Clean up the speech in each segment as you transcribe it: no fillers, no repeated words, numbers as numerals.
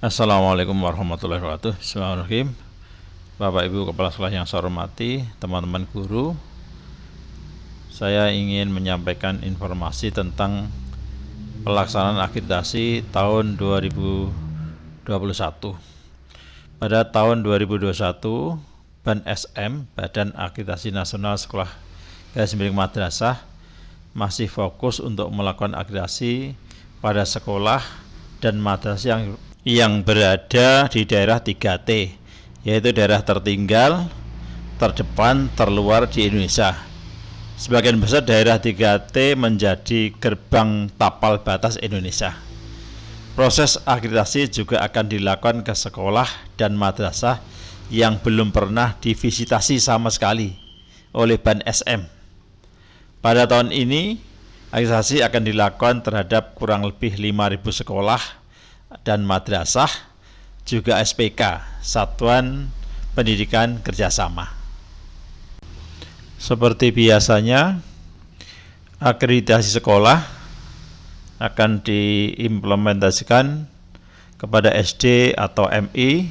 Assalamualaikum warahmatullahi wabarakatuh. Bismillahirrahmanirrahim. Bapak Ibu Kepala Sekolah yang saya hormati, teman-teman guru, saya ingin menyampaikan informasi tentang pelaksanaan akreditasi tahun 2021. Pada tahun 2021, BAN SM, Badan Akreditasi Nasional Sekolah Garis Miring Madrasah, masih fokus untuk melakukan akreditasi pada sekolah dan madrasah yang berada di daerah 3T, yaitu daerah tertinggal, terdepan, terluar di Indonesia. Sebagian besar daerah 3T menjadi gerbang tapal batas Indonesia. Proses akreditasi juga akan dilakukan ke sekolah dan madrasah yang belum pernah divisitasi sama sekali oleh BAN SM. Pada tahun ini, akreditasi akan dilakukan terhadap kurang lebih 5.000 sekolah dan madrasah, juga SPK, Satuan Pendidikan Kerjasama. Seperti biasanya, akreditasi sekolah akan diimplementasikan kepada SD atau MI,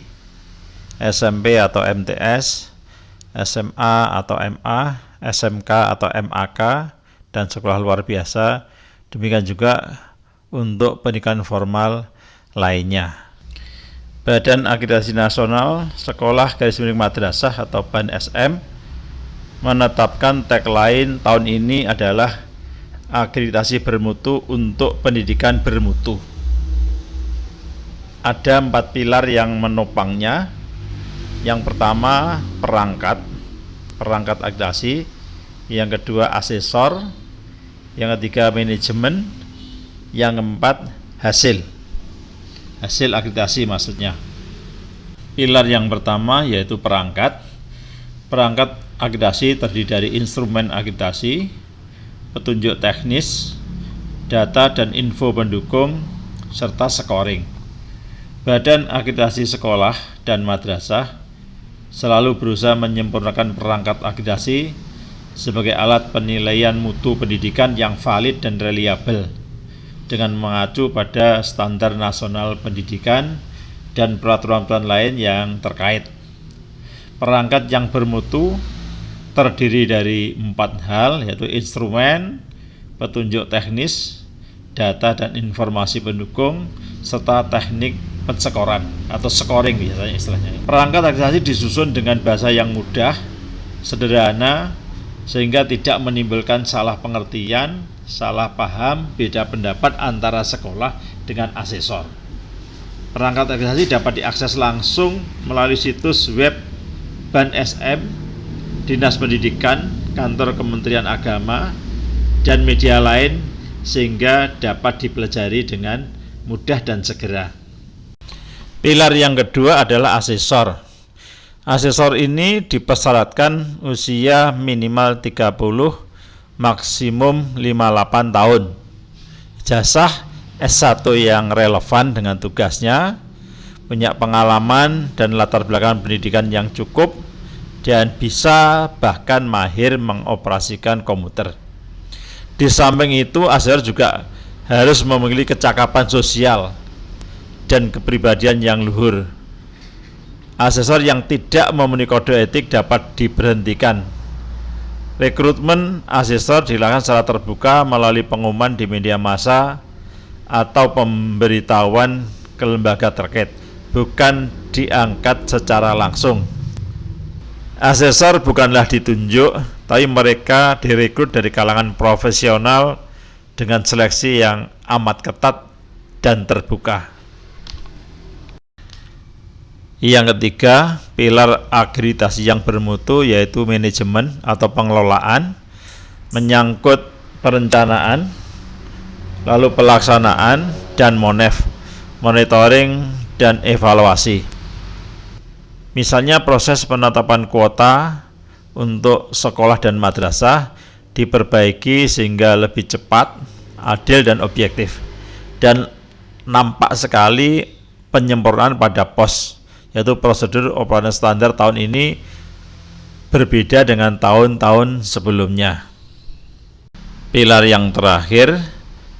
SMP atau MTS, SMA atau MA, SMK atau MAK, dan sekolah luar biasa. Demikian juga untuk pendidikan formal lainnya. Badan Akreditasi Nasional Sekolah Garis Miring Madrasah atau BAN SM menetapkan tagline tahun ini adalah akreditasi bermutu untuk pendidikan bermutu. Ada 4 pilar yang menopangnya. Yang pertama, perangkat akreditasi. Yang kedua, asesor. Yang ketiga, manajemen. Yang keempat, hasil akreditasi maksudnya. Pilar yang pertama yaitu perangkat akreditasi terdiri dari instrumen akreditasi, petunjuk teknis, data dan info pendukung, serta scoring. Badan akreditasi sekolah dan madrasah selalu berusaha menyempurnakan perangkat akreditasi sebagai alat penilaian mutu pendidikan yang valid dan reliabel, dengan mengacu pada standar nasional pendidikan dan peraturan-peraturan lain yang terkait. Perangkat yang bermutu terdiri dari 4 hal, yaitu instrumen, petunjuk teknis, data dan informasi pendukung, serta teknik pensekoran atau scoring biasanya istilahnya. Perangkat akreditasi disusun dengan bahasa yang mudah, sederhana, sehingga tidak menimbulkan salah pengertian, salah paham, beda pendapat antara sekolah dengan asesor. Perangkat akreditasi dapat diakses langsung melalui situs web BAN SM, Dinas Pendidikan, Kantor Kementerian Agama, dan media lain, sehingga dapat dipelajari dengan mudah dan segera. Pilar yang kedua adalah asesor. Asesor ini dipersyaratkan usia minimal 30, maksimum 58 tahun. Ijazah S1 yang relevan dengan tugasnya, punya pengalaman dan latar belakang pendidikan yang cukup, dan bisa bahkan mahir mengoperasikan komputer. Di samping itu, asesor juga harus memiliki kecakapan sosial dan kepribadian yang luhur. Asesor yang tidak memenuhi kode etik dapat diberhentikan. Rekrutmen asesor dilakukan secara terbuka melalui pengumuman di media massa atau pemberitahuan ke lembaga terkait, bukan diangkat secara langsung. Asesor bukanlah ditunjuk, tapi mereka direkrut dari kalangan profesional dengan seleksi yang amat ketat dan terbuka. Yang ketiga, pilar akreditasi yang bermutu yaitu manajemen atau pengelolaan, menyangkut perencanaan, lalu pelaksanaan, dan monitoring dan evaluasi. Misalnya proses penetapan kuota untuk sekolah dan madrasah diperbaiki sehingga lebih cepat, adil dan objektif, dan nampak sekali penyempurnaan pada POS, yaitu prosedur operasional standar tahun ini berbeda dengan tahun-tahun sebelumnya. Pilar yang terakhir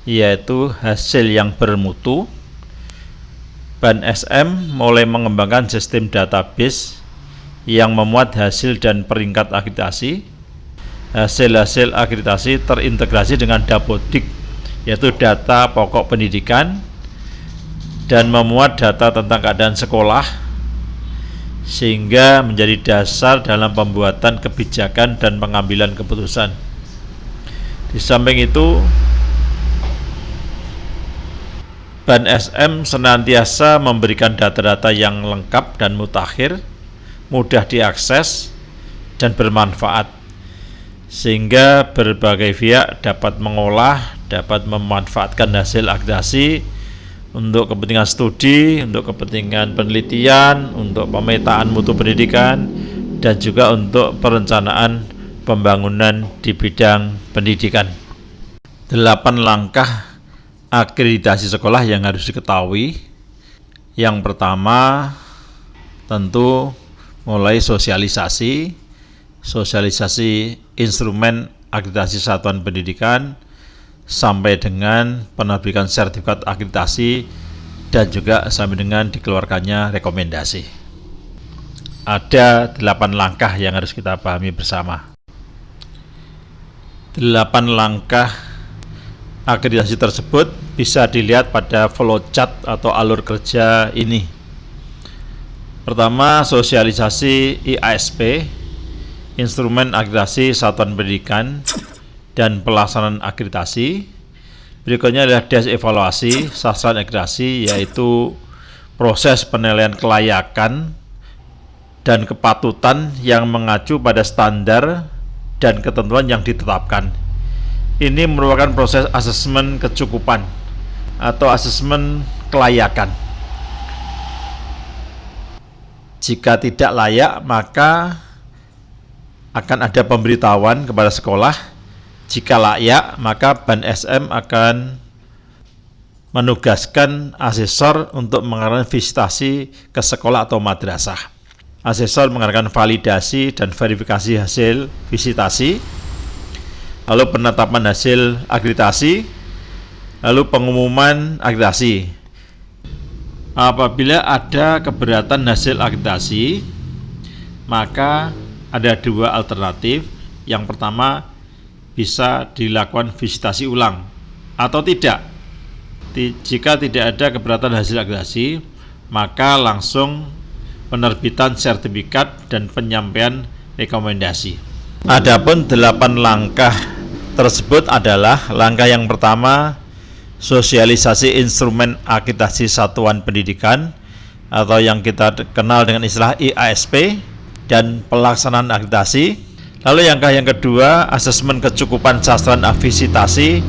yaitu hasil yang bermutu. Ban SM mulai mengembangkan sistem database yang memuat hasil dan peringkat akreditasi. Hasil-hasil akreditasi terintegrasi dengan Dapodik, yaitu data pokok pendidikan, dan memuat data tentang keadaan sekolah, sehingga menjadi dasar dalam pembuatan kebijakan dan pengambilan keputusan. Di samping itu, Ban SM senantiasa memberikan data-data yang lengkap dan mutakhir, mudah diakses, dan bermanfaat, sehingga berbagai pihak dapat mengolah, dapat memanfaatkan hasil akreditasi untuk kepentingan studi, untuk kepentingan penelitian, untuk pemetaan mutu pendidikan, dan juga untuk perencanaan pembangunan di bidang pendidikan. 8 langkah akreditasi sekolah yang harus diketahui. Yang pertama, tentu mulai sosialisasi instrumen akreditasi satuan pendidikan sampai dengan penerbitan sertifikat akreditasi dan juga sampai dengan dikeluarkannya rekomendasi. Ada 8 langkah yang harus kita pahami bersama. 8 langkah akreditasi tersebut bisa dilihat pada flowchart atau alur kerja ini. Pertama, sosialisasi IASP, instrumen akreditasi satuan pendidikan dan pelaksanaan akreditasi. Berikutnya adalah des evaluasi sasaran akreditasi, yaitu proses penilaian kelayakan dan kepatutan yang mengacu pada standar dan ketentuan yang ditetapkan. Ini merupakan proses asesmen kecukupan atau asesmen kelayakan. Jika tidak layak, maka akan ada pemberitahuan kepada sekolah. Jika layak, maka Ban SM akan menugaskan asesor untuk mengadakan visitasi ke sekolah atau madrasah. Asesor mengadakan validasi dan verifikasi hasil visitasi, lalu penetapan hasil akreditasi, lalu pengumuman akreditasi. Apabila ada keberatan hasil akreditasi, maka ada 2 alternatif. Yang pertama, bisa dilakukan visitasi ulang atau tidak. Jika tidak ada keberatan hasil akreditasi, maka langsung penerbitan sertifikat dan penyampaian rekomendasi. Adapun 8 langkah tersebut adalah: langkah yang pertama, sosialisasi instrumen akreditasi satuan pendidikan atau yang kita kenal dengan istilah IASP dan pelaksanaan akreditasi. Lalu langkah yang kedua, asesmen kecukupan sasaran visitasi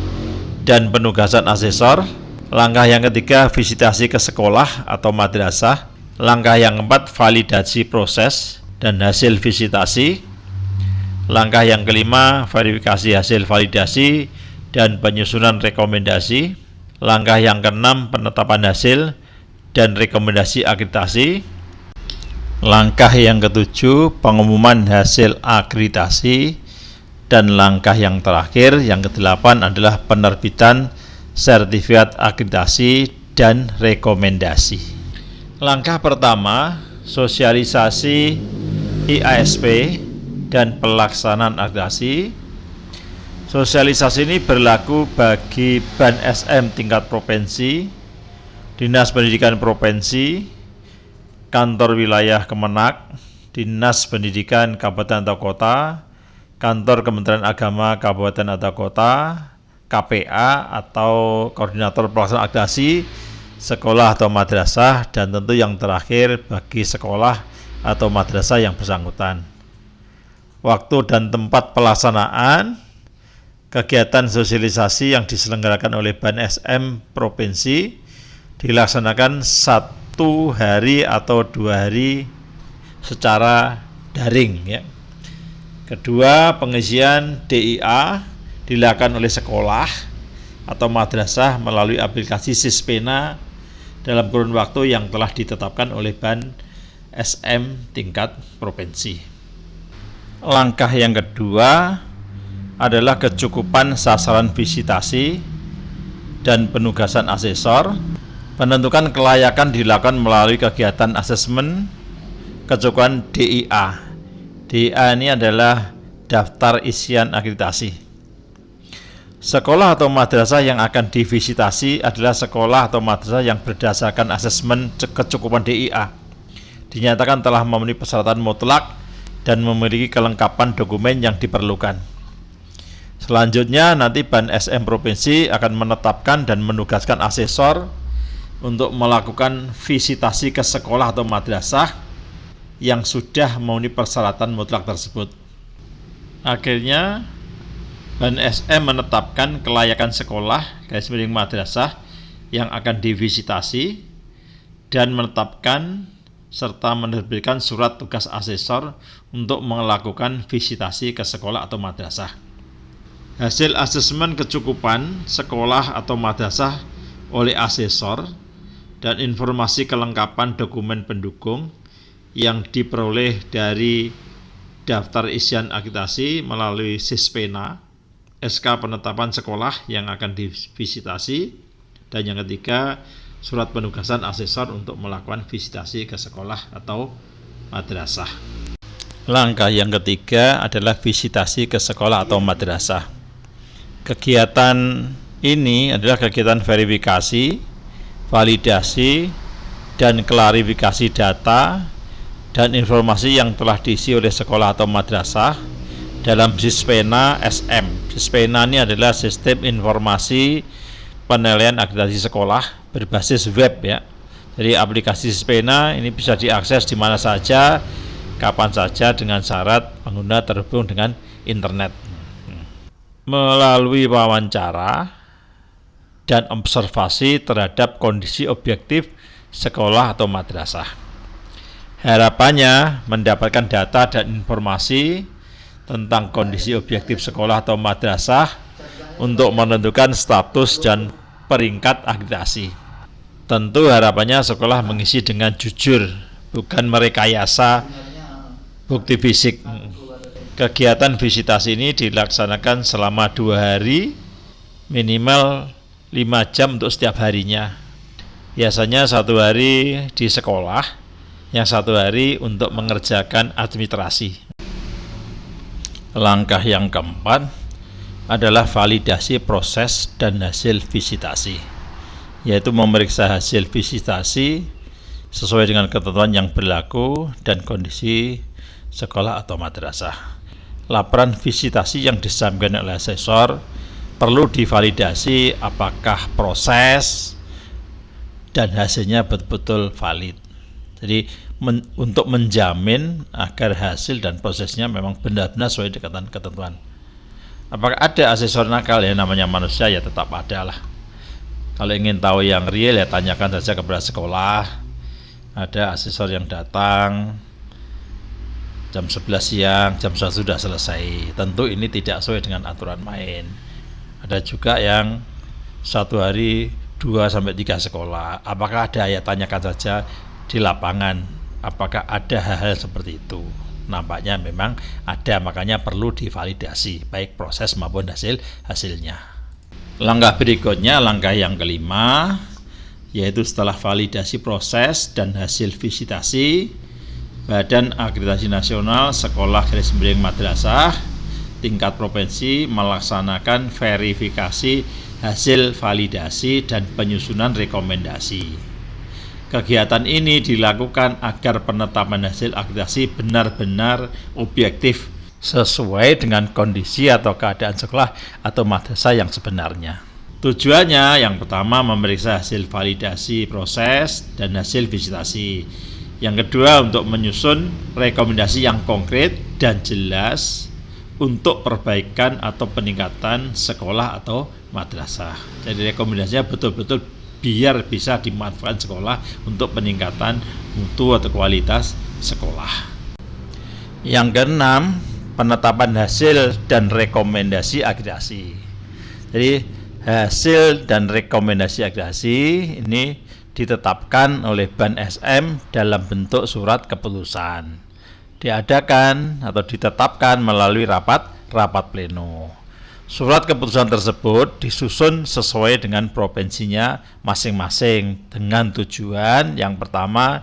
dan penugasan asesor. Langkah yang ketiga, visitasi ke sekolah atau madrasah. Langkah yang keempat, validasi proses dan hasil visitasi. Langkah yang kelima, verifikasi hasil validasi dan penyusunan rekomendasi. Langkah yang keenam, penetapan hasil dan rekomendasi akreditasi. Langkah yang ketujuh, pengumuman hasil akreditasi. Dan langkah yang terakhir, yang kedelapan, adalah penerbitan sertifikat akreditasi dan rekomendasi. Langkah pertama, sosialisasi IASP dan pelaksanaan akreditasi. Sosialisasi ini berlaku bagi Ban SM tingkat provinsi, Dinas Pendidikan Provinsi, Kantor Wilayah Kemenak, Dinas Pendidikan Kabupaten atau Kota, Kantor Kementerian Agama Kabupaten atau Kota, KPA atau Koordinator Pelaksanaan Akreditasi, sekolah atau madrasah, dan tentu yang terakhir bagi sekolah atau madrasah yang bersangkutan. Waktu dan tempat pelaksanaan kegiatan sosialisasi yang diselenggarakan oleh Ban SM Provinsi dilaksanakan 1 hari atau 2 hari secara daring, ya. Kedua, pengisian DIA dilakukan oleh sekolah atau madrasah melalui aplikasi Sispena dalam kurun waktu yang telah ditetapkan oleh Ban SM tingkat provinsi. Langkah yang kedua adalah kecukupan sasaran visitasi dan penugasan asesor. Penentukan kelayakan dilakukan melalui kegiatan asesmen kecukupan DIA. DIA ini adalah daftar isian akreditasi. Sekolah atau madrasah yang akan divisitasi adalah sekolah atau madrasah yang berdasarkan asesmen kecukupan DIA dinyatakan telah memenuhi persyaratan mutlak dan memiliki kelengkapan dokumen yang diperlukan. Selanjutnya nanti Ban SM Provinsi akan menetapkan dan menugaskan asesor untuk melakukan visitasi ke sekolah atau madrasah yang sudah memenuhi persyaratan mutlak tersebut. Akhirnya Ban SM menetapkan kelayakan sekolah / madrasah yang akan divisitasi dan menetapkan serta menerbitkan surat tugas asesor untuk melakukan visitasi ke sekolah atau madrasah. Hasil asesmen kecukupan sekolah atau madrasah oleh asesor dan informasi kelengkapan dokumen pendukung yang diperoleh dari daftar isian akreditasi melalui Sispena, SK penetapan sekolah yang akan divisitasi, dan yang ketiga surat penugasan asesor untuk melakukan visitasi ke sekolah atau madrasah. Langkah yang ketiga adalah visitasi ke sekolah atau madrasah. Kegiatan ini adalah kegiatan verifikasi, validasi, dan klarifikasi data dan informasi yang telah diisi oleh sekolah atau madrasah dalam Sispena SM. Sispena ini adalah sistem informasi penilaian akreditasi sekolah berbasis web ya. Jadi aplikasi Sispena ini bisa diakses di mana saja, kapan saja dengan syarat pengguna terhubung dengan internet. Melalui wawancara dan observasi terhadap kondisi objektif sekolah atau madrasah. Harapannya mendapatkan data dan informasi tentang kondisi objektif sekolah atau madrasah untuk menentukan status dan peringkat akreditasi. Tentu harapannya sekolah mengisi dengan jujur, bukan merekayasa bukti fisik. Kegiatan visitasi ini dilaksanakan selama 2 hari, minimal 5 jam untuk setiap harinya. Biasanya 1 hari di sekolah, yang 1 hari untuk mengerjakan administrasi. Langkah yang keempat adalah validasi proses dan hasil visitasi, yaitu memeriksa hasil visitasi sesuai dengan ketentuan yang berlaku dan kondisi sekolah atau madrasah. Laporan visitasi yang disampaikan oleh asesor perlu divalidasi apakah proses dan hasilnya betul-betul valid. Jadi untuk menjamin agar hasil dan prosesnya memang benar-benar sesuai dengan ketentuan. Apakah ada asesor nakal? Ya namanya manusia ya tetap ada lah. Kalau ingin tahu yang real ya tanyakan saja kepada sekolah. Ada asesor yang datang jam 11 siang, jam 1 sudah selesai. Tentu ini tidak sesuai dengan aturan main. Ada juga yang 1 hari 2-3 sekolah. Apakah ada? Ya tanyakan saja di lapangan. Apakah ada hal-hal seperti itu? Nampaknya memang ada, makanya perlu divalidasi baik proses maupun hasilnya. Langkah berikutnya, langkah yang kelima, yaitu setelah validasi proses dan hasil visitasi, Badan Akreditasi Nasional Sekolah / Madrasah tingkat provinsi melaksanakan verifikasi hasil validasi dan penyusunan rekomendasi. Kegiatan ini dilakukan agar penetapan hasil akreditasi benar-benar objektif sesuai dengan kondisi atau keadaan sekolah atau madrasah yang sebenarnya. Tujuannya yang pertama memeriksa hasil validasi proses dan hasil visitasi. Yang kedua untuk menyusun rekomendasi yang konkret dan jelas untuk perbaikan atau peningkatan sekolah atau madrasah. Jadi rekomendasinya betul-betul biar bisa dimanfaatkan sekolah untuk peningkatan mutu atau kualitas sekolah. Yang keenam, penetapan hasil dan rekomendasi akreditasi. Jadi hasil dan rekomendasi akreditasi ini ditetapkan oleh Ban SM dalam bentuk surat keputusan. Diadakan atau ditetapkan melalui rapat pleno. Surat keputusan tersebut disusun sesuai dengan provinsinya masing-masing dengan tujuan yang pertama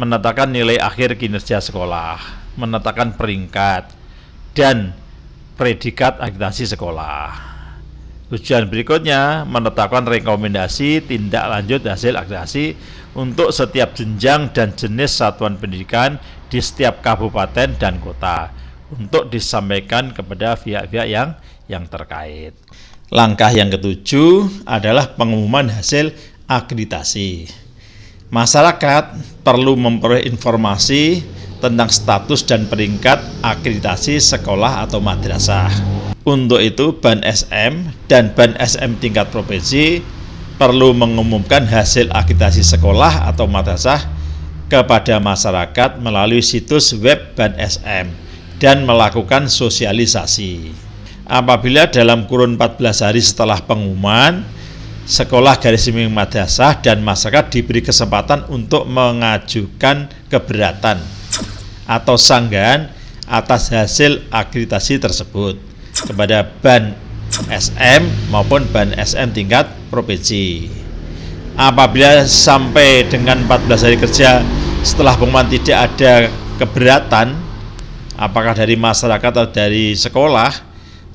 menetapkan nilai akhir kinerja sekolah, menetapkan peringkat dan predikat akreditasi sekolah. Tujuan berikutnya menetapkan rekomendasi tindak lanjut hasil akreditasi untuk setiap jenjang dan jenis satuan pendidikan di setiap kabupaten dan kota untuk disampaikan kepada pihak-pihak yang terkait. Langkah yang ketujuh adalah pengumuman hasil akreditasi. Masyarakat perlu memperoleh informasi tentang status dan peringkat akreditasi sekolah atau madrasah. Untuk itu, BAN SM dan BAN SM tingkat provinsi perlu mengumumkan hasil akreditasi sekolah atau madrasah kepada masyarakat melalui situs web BAN SM dan melakukan sosialisasi. Apabila dalam kurun 14 hari setelah pengumuman, sekolah garis miring madrasah dan masyarakat diberi kesempatan untuk mengajukan keberatan atau sanggahan atas hasil akreditasi tersebut kepada BAN SM maupun BAN SM tingkat provinsi. Apabila sampai dengan 14 hari kerja setelah pengumuman tidak ada keberatan, apakah dari masyarakat atau dari sekolah,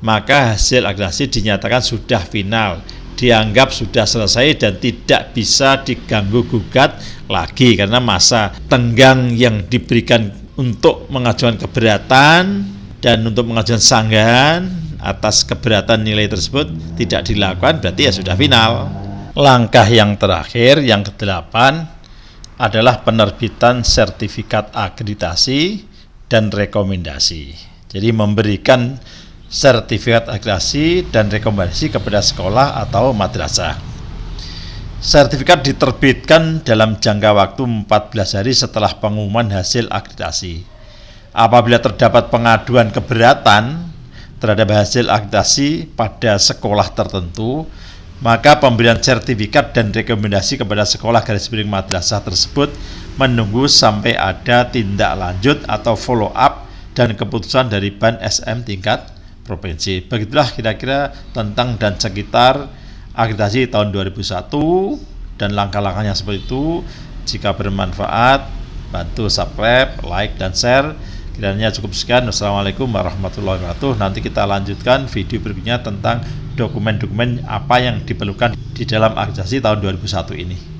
maka hasil akreditasi dinyatakan sudah final, dianggap sudah selesai dan tidak bisa diganggu gugat lagi karena masa tenggang yang diberikan untuk mengajukan keberatan dan untuk mengajukan sanggahan atas keberatan nilai tersebut tidak dilakukan, berarti ya sudah final. Langkah yang terakhir, yang ke-8 adalah penerbitan sertifikat akreditasi dan rekomendasi. Jadi memberikan sertifikat akreditasi dan rekomendasi kepada sekolah atau madrasah. Sertifikat diterbitkan dalam jangka waktu 14 hari setelah pengumuman hasil akreditasi. Apabila terdapat pengaduan keberatan terhadap hasil akreditasi pada sekolah tertentu, maka pemberian sertifikat dan rekomendasi kepada sekolah garis miring madrasah tersebut menunggu sampai ada tindak lanjut atau follow up dan keputusan dari BAN SM tingkat provinsi. Begitulah kira-kira tentang dan sekitar akreditasi tahun 2001 dan langkah-langkahnya seperti itu. Jika bermanfaat, bantu subscribe, like, dan share. Kiranya cukup sekian. Wassalamualaikum warahmatullahi wabarakatuh. Nanti kita lanjutkan video berikutnya tentang dokumen-dokumen apa yang diperlukan di dalam akreditasi tahun 2001 ini.